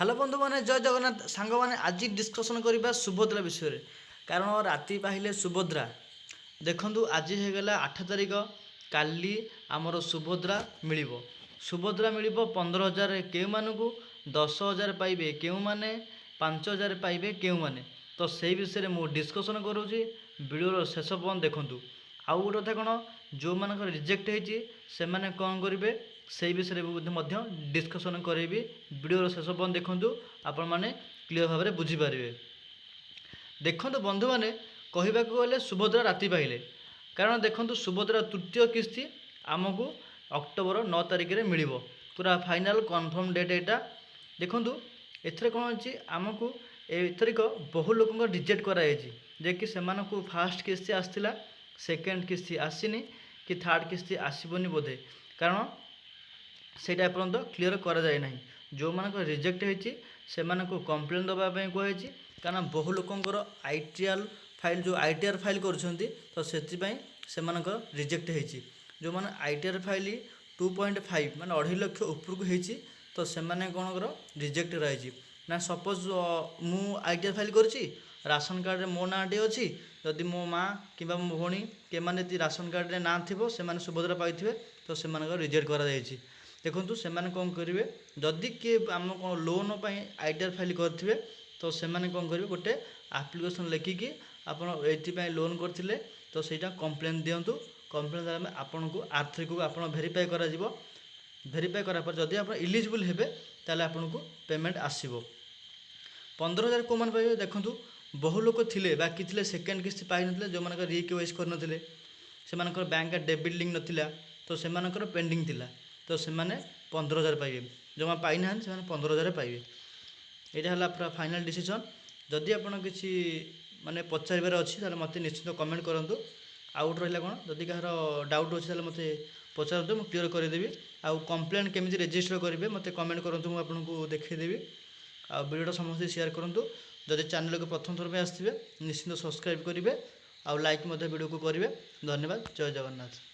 Hello बंधु मैंने जय जगन्नाथ सांग मैंने आज डिस्कसन करवा सुभद्रा विषय कारण राति पाहिले सुभद्रा देखु आज होगला 8 तारिख काली आमर सुभद्रा मिल सुभद्रा मिल 15,000 केउ मानू 10,000 पाइबे केउ माने 5,000 पाइबे केउ माने तो से विषय में डिस्कसन करुँची वीडियो शेष पर्यंत देखूँ आउ गोटे कथा कौन जो मान रिजेक्ट होती से मैंने कौन करेंगे से विषय में डिस्कसन करी वीडियो शेष पर्यंत देखूँ आपण मैंने क्लीयर भाव में बुझीपारे देखो बंधु मैंने कहवाक गले सुभद्रा राति पाइले कारण देखो सुभद्रा तृतीय किस्ती आमको अक्टोबर 9 तारिख में मिल पूरा फाइनाल कन्फर्म डेट यहाँ देखूँ एथर कौन अच्छी आमको एथरिक बहु लोक रिजेक्ट कराई जे कि से फास्ट किस्ती आसला सेकेंड किस्ती आसनी कि थर्ड किस्ती आसबनी बोधे कारण सेटा एपर्यंत क्लीयर करा जाए ना जो मानक रिजेक्ट होती से कंप्लेन दवाई कहुई कारण बहु लोकंर आईटीआर फाइल जो आईटीआर फाइल करुँच तो से रिजेक्ट होती जो मैंने आईटीआर फाइल 2.5 माने 2.5 लाख उपरकू होती तो से कौन कर रिजेक्ट रही ना सपोज मु आईटीआर फाइल करी राशन कार्ड रे मो नाँटे अच्छी जदि मो माँ कि मो भौणी के मैंने राशन कार्ड रे ना थी से सुभद्रा पाई तो से रिजेक्ट करा देखु से कौन करेंगे जदि किए आम कौन लोन आईटीआर फाइल करेंगे तो से कौन करेंगे गोटे आप्लिकेसन लिखिकी आपड़ लोन करते तो सहीटा कंप्लेन दिंतु कंप्लेन द्वारा आपन को आर्थिक को आप भेरीफाई कर भेरीफाई करापर जदि आप इलिजिबल हेबे ताले आपन को पेमेंट आसीबो 15,000 को मान पाइबे देखंतु बहु लोक थिले बाकी थिले सेकेंड किस्ती पाई नथिले जो मानकर रिक्वेस कर नथिले से मानकर बैंक डेबिट लिंक नथिला तो से मानकर पेंडिंग थिला तो से माने 15,000 पाइबे जो पाई ना से 15,000 पाइबे यहाँ है पूरा फाइनाल डिसीजन जदि आपन किसी माने पचार अच्छी ताले मते निश्चित कमेंट करंतु आउट रहा कौन जदि कहार डाउट अच्छे मते पचारतु मुझे क्लीयर करदेवी आउ कंप्लेन केमी रेजिस्टर करेंगे मत कमेंट करूँ मुझे आपको देखईदेवी आ वीडियो समस्त शेयर करूँ जदि चैनल को प्रथम थर पर आसवे निश्चित सब्सक्राइब करेंगे आउ लाइक वीडियो को करेंगे धन्यवाद जय जगन्नाथ।